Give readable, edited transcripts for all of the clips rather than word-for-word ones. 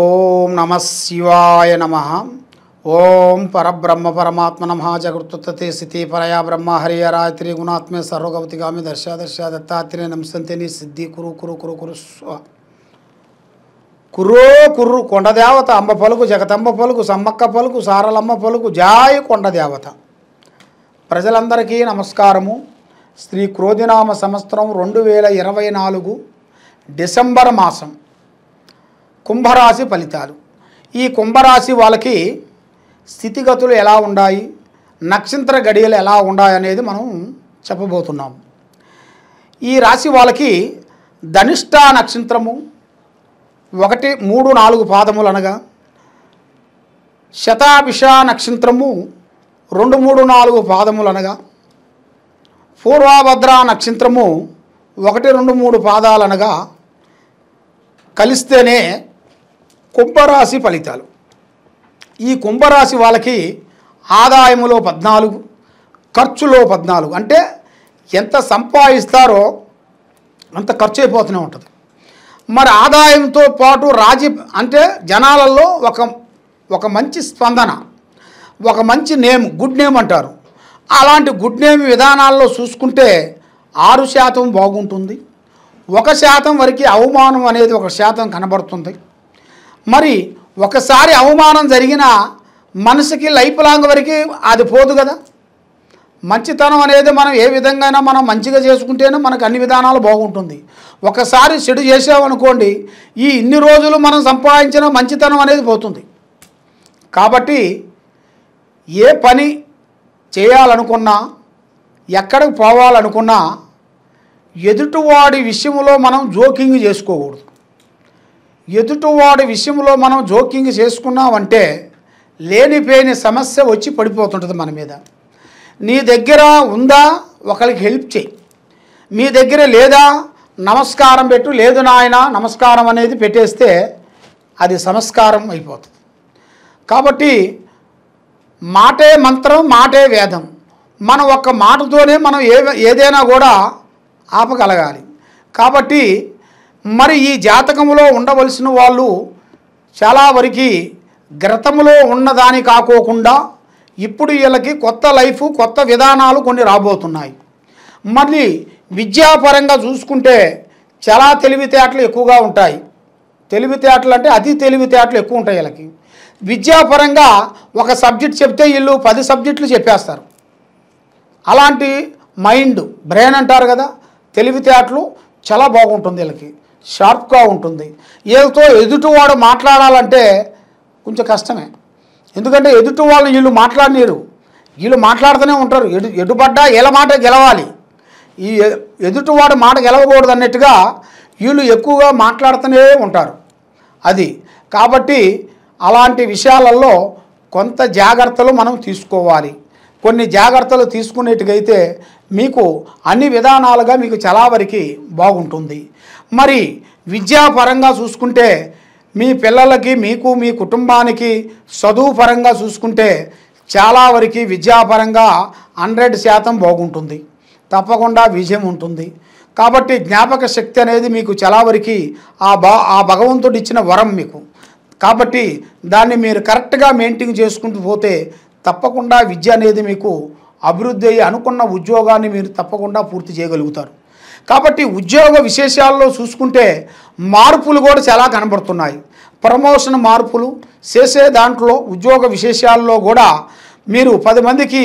ఓం నమ శివాయ నమ. ఓం పరబ్రహ్మ పరమాత్మ నమ. జగృత్తే స్థితి పరయా బ్రహ్మ హరిహరాత్రి గుణాత్మే సర్వగవతిగామి దర్శ దర్శ దత్తాత్రేయ నమస్తంతిని సిద్ధి కురు కురు కురు కురు స్వ కుర్రో కుర్రు కొండదేవత అంబ పలుకు జగతంబ పలుకు సమ్మక్క పలుకు సారలమ్మ పలుకు జాయ్ కొండదేవత. ప్రజలందరికీ నమస్కారము. శ్రీ క్రోధినామ సంవత్సరం 2024 డిసెంబర్ మాసం కుంభరాశి ఫలితాలు. ఈ కుంభరాశి వాళ్ళకి స్థితిగతులు ఎలా ఉన్నాయి, నక్షత్ర గడియలు ఎలా ఉన్నాయి అనేది మనం చెప్పబోతున్నాం. ఈ రాశి వాళ్ళకి ధనిష్ట నక్షత్రము 1, 3, 4 పాదములు అనగా, శతాభిష నక్షత్రము 2, 3, 4 పాదములు అనగా, పూర్వభద్ర నక్షత్రము 1, 2, 3 పాదాలు అనగా కలిస్తేనే కుంభరాశి ఫలితాలు. ఈ కుంభరాశి వాళ్ళకి ఆదాయములో 14, ఖర్చులో 14. అంటే ఎంత సంపాదిస్తారో అంత ఖర్చు అయిపోతూనే ఉంటుంది. మరి ఆదాయంతో పాటు అంటే జనాలలో ఒక మంచి స్పందన, ఒక మంచి నేమ్, గుడ్ నేమ్ అంటారు. అలాంటి గుడ్ నేమ్ విధానాల్లో చూసుకుంటే 6% బాగుంటుంది. 1% వరకు అవమానం అనేది 1% కనబడుతుంది. మరి ఒకసారి అవమానం జరిగిన మనసుకి లైఫ్ లాంగ్ వరకు అది పోదు కదా. మంచితనం అనేది మనం ఏ విధంగా మనం మంచిగా చేసుకుంటేనే మనకు అన్ని విధానాలు బాగుంటుంది. ఒకసారి చెడు చేసామనుకోండి, ఇన్ని రోజులు మనం సంపాదించిన మంచితనం అనేది పోతుంది. కాబట్టి ఏ పని చేయాలనుకున్నా, ఎక్కడికి పోవాలనుకున్నా ఎదుటివాడి విషయంలో మనం జోకింగ్ చేసుకోకూడదు. ఎదుటివాడి విషయంలో మనం జోకింగ్ చేసుకున్నామంటే లేనిపోయిన సమస్య వచ్చి పడిపోతుంటుంది మన మీద. నీ దగ్గర ఉందా, ఒకరికి హెల్ప్ చేయి. మీ దగ్గర లేదా, నమస్కారం పెట్టు. లేదు నాయన నమస్కారం అనేది పెట్టేస్తే అది సంస్కారం అయిపోతుంది. కాబట్టి మాటే మంత్రం, మాటే వేదం. మనం ఒక్క మాటతోనే మనం ఏదైనా కూడా ఆపగలగాలి. కాబట్టి మరి ఈ జాతకంలో ఉండవలసిన వాళ్ళు చాలా వరకు గతములో ఉన్నదాని కాకోకుండా ఇప్పుడు వీళ్ళకి కొత్త లైఫ్, కొత్త విధానాలు కొన్ని రాబోతున్నాయి. మళ్ళీ విద్యాపరంగా చూసుకుంటే చాలా తెలివితేటలు ఎక్కువగా ఉంటాయి. తెలివితేటలు అంటే అతి తెలివితేటలు ఎక్కువ ఉంటాయి వీళ్ళకి. విద్యాపరంగా ఒక సబ్జెక్ట్ చెప్తే వీళ్ళు 10 సబ్జెక్టులు చెప్పేస్తారు. అలాంటి మైండ్, బ్రెయిన్ అంటారు కదా, తెలివితేటలు చాలా బాగుంటుంది వీళ్ళకి, షార్ప్గా ఉంటుంది. వీళ్ళతో ఎదుటివాడు మాట్లాడాలంటే కొంచెం కష్టమే. ఎందుకంటే ఎదుటి వాళ్ళు వీళ్ళు మాట్లాడలేరు, వీళ్ళు మాట్లాడుతూనే ఉంటారు. ఎటుపడ్డా వీళ్ళ మాట గెలవాలి, ఈ ఎదుటివాడు మాట గెలవకూడదు అన్నట్టుగా వీళ్ళు ఎక్కువగా మాట్లాడుతూనే ఉంటారు. అది కాబట్టి అలాంటి విషయాలలో కొంత జాగ్రత్తలు మనం తీసుకోవాలి. కొన్ని జాగ్రత్తలు తీసుకునేట్టుగైతే మీకు అన్ని విధానాలుగా మీకు చాలా వరకు బాగుంటుంది. మరి విద్యాపరంగా చూసుకుంటే మీ పిల్లలకి, మీకు, మీ కుటుంబానికి చదువు పరంగా చూసుకుంటే చాలా వరకు విద్యాపరంగా 100% బాగుంటుంది. తప్పకుండా విజయం ఉంటుంది. కాబట్టి జ్ఞాపక శక్తి అనేది మీకు చాలా వరకు ఆ భగవంతుడు ఇచ్చిన వరం మీకు. కాబట్టి దాన్ని మీరు కరెక్ట్గా మెయింటైన్ చేసుకుంటూ పోతే తప్పకుండా విద్య అనేది మీకు అభివృద్ధి అయ్యి అనుకున్న ఉద్యోగాన్ని మీరు తప్పకుండా పూర్తి చేయగలుగుతారు. కాబట్టి ఉద్యోగ విశేషాల్లో చూసుకుంటే మార్పులు కూడా చాలా కనబడుతున్నాయి. ప్రమోషన్ మార్పులు చేసే దాంట్లో ఉద్యోగ విశేషాల్లో కూడా మీరు 10 మందికి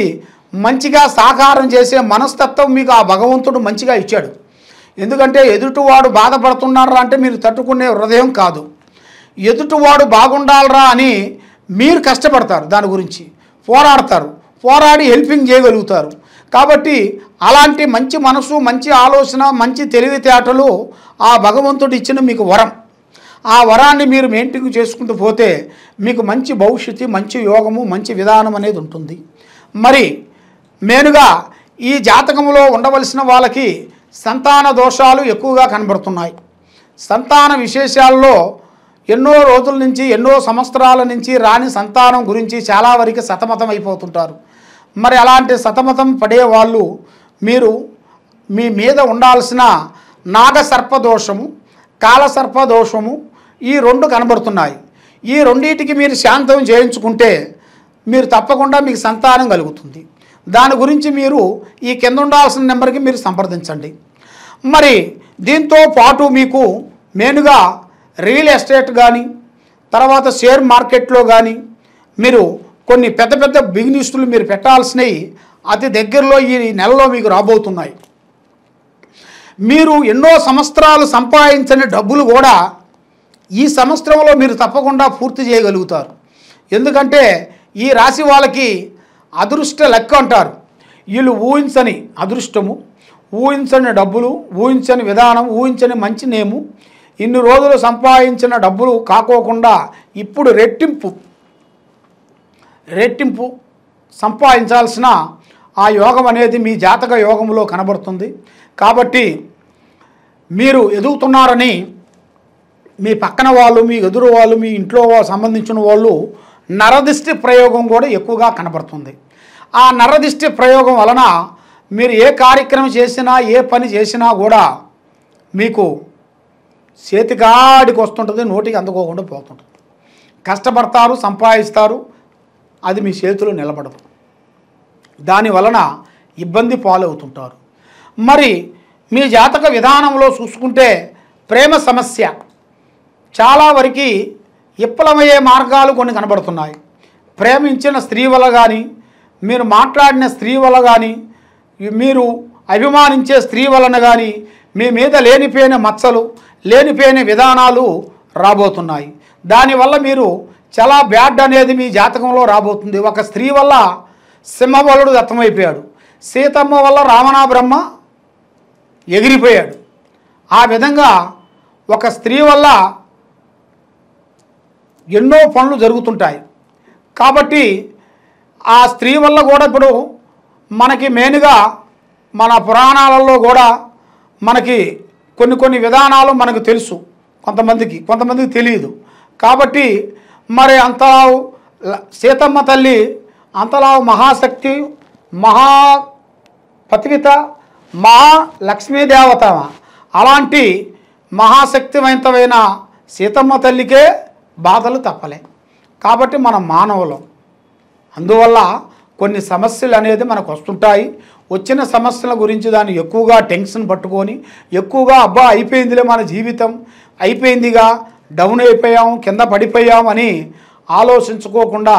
మంచిగా సహకారం చేసే మనస్తత్వం మీకు ఆ భగవంతుడు మంచిగా ఇచ్చాడు. ఎందుకంటే ఎదుటివాడు బాధపడుతున్నారా అంటే మీరు తట్టుకునే హృదయం కాదు. ఎదుటివాడు బాగుండాలరా అని మీరు కష్టపడతారు, దాని గురించి పోరాడతారు, పోరాడి హెల్పింగ్ చేయగలుగుతారు. కాబట్టి అలాంటి మంచి మనసు, మంచి ఆలోచన, మంచి తెలివితేటలు ఆ భగవంతుడు ఇచ్చిన మీకు వరం. ఆ వరాన్ని మీరు మెయింటైన్ చేసుకుంటూ పోతే మీకు మంచి భవిష్యత్తు, మంచి యోగము, మంచి విధానం అనేది ఉంటుంది. మరి మెయిన్గా ఈ జాతకంలో ఉండవలసిన వాళ్ళకి సంతాన దోషాలు ఎక్కువగా కనబడుతున్నాయి. సంతాన విశేషాల్లో ఎన్నో రోజుల నుంచి, ఎన్నో సంవత్సరాల నుంచి రాని సంతానం గురించి చాలా వరకు సతమతం అయిపోతుంటారు. మరి అలాంటి సతమతం పడేవాళ్ళు మీరు మీ మీద ఉండాల్సిన నాగసర్పదోషము, కాలసర్పదోషము ఈ 2 కనబడుతున్నాయి. ఈ రెండింటికి మీరు శాంతం చేయించుకుంటే మీరు తప్పకుండా మీకు సంతానం కలుగుతుంది. దాని గురించి మీరు ఈ కింద ఉండాల్సిన నెంబర్కి మీరు సంప్రదించండి. మరి దీంతో పాటు మీకు మెయిన్గా రియల్ ఎస్టేట్ కానీ తర్వాత షేర్ మార్కెట్లో కానీ మీరు కొన్ని పెద్ద పెద్ద బిజినెస్లు మీరు పెట్టాల్సినవి అతి దగ్గరలో ఈ నెలలో మీకు రాబోతున్నాయి. మీరు ఎన్నో సంవత్సరాలు సంపాదించని డబ్బులు కూడా ఈ సంవత్సరంలో మీరు తప్పకుండా పూర్తి చేయగలుగుతారు. ఎందుకంటే ఈ రాశి వాళ్ళకి అదృష్ట లెక్క అంటారు. వీళ్ళు ఊహించని అదృష్టము, ఊహించని డబ్బులు, ఊహించని విధానం, ఊహించని మంచి నేము, ఇన్ని రోజులు సంపాదించిన డబ్బులు కాకోకుండా ఇప్పుడు రెట్టింపు సంపాదించాల్సిన ఆ యోగం అనేది మీ జాతక యోగంలో కనబడుతుంది. కాబట్టి మీరు ఎదుగుతున్నారని మీ పక్కన వాళ్ళు, మీ ఎదురు వాళ్ళు, మీ ఇంట్లో సంబంధించిన వాళ్ళు నరదిష్టి ప్రయోగం కూడా ఎక్కువగా కనబడుతుంది. ఆ నరదిష్టి ప్రయోగం వలన మీరు ఏ కార్యక్రమం చేసినా ఏ పని చేసినా కూడా మీకు చేతికాడికి వస్తుంటుంది, నోటికి అందుకోకుండా పోతుంటుంది. కష్టపడతారు, సంపాదిస్తారు, అది మీ చేతిలో నిలబడదు. దాని వలన ఇబ్బంది పాలవుతుంటారు. మరి మీ జాతక విధానంలో చూసుకుంటే ప్రేమ సమస్య చాలా వరకు విఫలమయ్యే మార్గాలు కొన్ని కనబడుతున్నాయి. ప్రేమించిన స్త్రీ వల్ల కానీ, మీరు మాట్లాడిన స్త్రీ వల్ల కానీ, మీరు అభిమానించే స్త్రీ వలన కానీ మీ మీద లేనిపోయిన మచ్చలు, లేనిపోయిన విధానాలు రాబోతున్నాయి. దానివల్ల మీరు చాలా బ్యాడ్ అనేది మీ జాతకంలో రాబోతుంది. ఒక స్త్రీ వల్ల సింహబలుడు దత్తమైపోయాడు, సీతమ్మ వల్ల రావణ బ్రహ్మ ఎగిరిపోయాడు. ఆ విధంగా ఒక స్త్రీ వల్ల ఎన్నో పనులు జరుగుతుంటాయి. కాబట్టి ఆ స్త్రీ వల్ల కూడా ఇప్పుడు మనకి మెయిన్గా మన పురాణాలలో కూడా మనకి కొన్ని విధానాలు మనకు తెలుసు, కొంతమందికి తెలియదు. కాబట్టి మరి అంతలా సీతమ్మ తల్లి అంతలా మహాశక్తి, మహాపతివిత, మహాలక్ష్మీదేవత, అలాంటి మహాశక్తివంతమైన సీతమ్మ తల్లికే బాధలు తప్పలే. కాబట్టి మనం మానవులం. అందువల్ల కొన్ని సమస్యలు అనేది మనకు వస్తుంటాయి. వచ్చిన సమస్యల గురించి దాన్ని ఎక్కువగా టెన్షన్ పట్టుకొని ఎక్కువగా అబ్బా అయిపోయిందిలే మన జీవితం, అయిపోయిందిగా, డౌన్ అయిపోయాం, కింద పడిపోయాం అని ఆలోచించుకోకుండా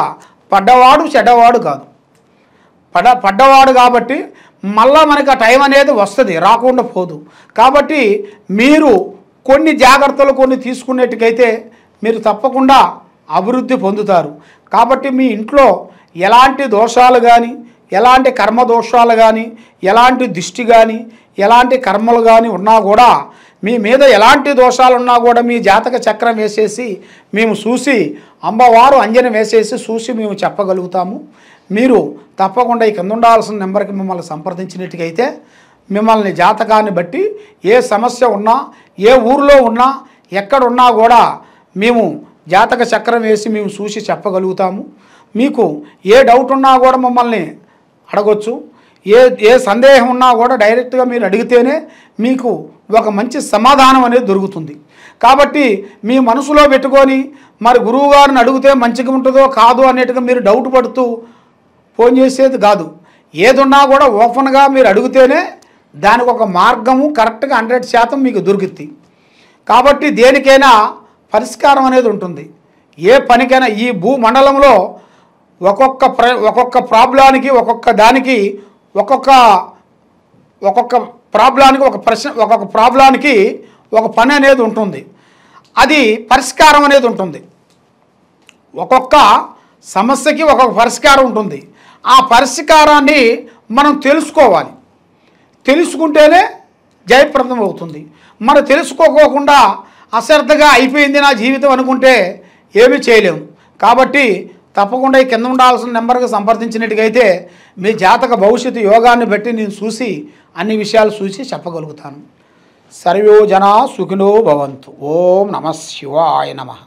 పడ్డవాడు చెడ్డవాడు కాదు. పడ్డవాడు కాబట్టి మళ్ళా మనకు ఆ టైం అనేది వస్తుంది, రాకుండా పోదు. కాబట్టి మీరు కొన్ని జాగ్రత్తలు కొన్ని తీసుకునేట్టుకైతే మీరు తప్పకుండా అభివృద్ధి పొందుతారు. కాబట్టి మీ ఇంట్లో ఎలాంటి దోషాలు కానీ, ఎలాంటి కర్మ దోషాలు కానీ, ఎలాంటి దిష్టి కానీ, ఎలాంటి కర్మలు కానీ ఉన్నా కూడా, మీ మీద ఎలాంటి దోషాలు ఉన్నా కూడా మీ జాతక చక్రం వేసేసి మేము చూసి, అమ్మవారు అంజనం వేసేసి చూసి మేము చెప్పగలుగుతాము. మీరు తప్పకుండా ఈ కింద ఉండాల్సిన నెంబర్కి మిమ్మల్ని సంప్రదించినట్టుకైతే మిమ్మల్ని జాతకాన్ని బట్టి ఏ సమస్య ఉన్నా, ఏ ఊరిలో ఉన్నా, ఎక్కడున్నా కూడా మేము జాతక చక్రం వేసి మేము చూసి చెప్పగలుగుతాము. మీకు ఏ డౌట్ ఉన్నా కూడా మమ్మల్ని అడగొచ్చు. ఏ సందేహం ఉన్నా కూడా డైరెక్ట్గా మీరు అడిగితేనే మీకు ఒక మంచి సమాధానం అనేది దొరుకుతుంది. కాబట్టి మీ మనసులో పెట్టుకొని మరి గురువుగారిని అడిగితే మంచిగా ఉంటుందో కాదు అనేట్టుగా మీరు డౌట్ పడుతూ ఫోన్ చేసేది కాదు. ఏదున్నా కూడా ఓపెన్గా మీరు అడిగితేనే దానికి ఒక మార్గము కరెక్ట్గా 100% మీకు దొరుకుతుంది. కాబట్టి దేనికైనా పరిష్కారం అనేది ఉంటుంది. ఏ పనికైనా ఈ భూమండలంలో ఒక్కొక్క ప్రాబ్లానికి ఒక్కొక్క ప్రాబ్లానికి ఒక ప్రశ్న, ఒక్కొక్క ప్రాబ్లానికి ఒక పని అనేది ఉంటుంది. అది పరిష్కారం అనేది ఉంటుంది. ఒక్కొక్క సమస్యకి ఒక్కొక్క పరిష్కారం ఉంటుంది. ఆ పరిష్కారాన్ని మనం తెలుసుకోవాలి. తెలుసుకుంటేనే జయప్రదం అవుతుంది. మనం తెలుసుకోకుండా అశ్రద్ధగా అయిపోయింది నా జీవితం అనుకుంటే ఏమీ చేయలేము. కాబట్టి తప్పకుండా ఈ కింద ఉండాల్సిన నెంబర్కి సంప్రదించినట్టుగైతే మీ జాతక భవిష్యత్తు యోగాన్ని బట్టి నేను చూసి అన్ని విషయాలు చూసి చెప్పగలుగుతాను. సర్వే జనా సుఖినో భవంతు. ఓం నమః శివాయ నమః.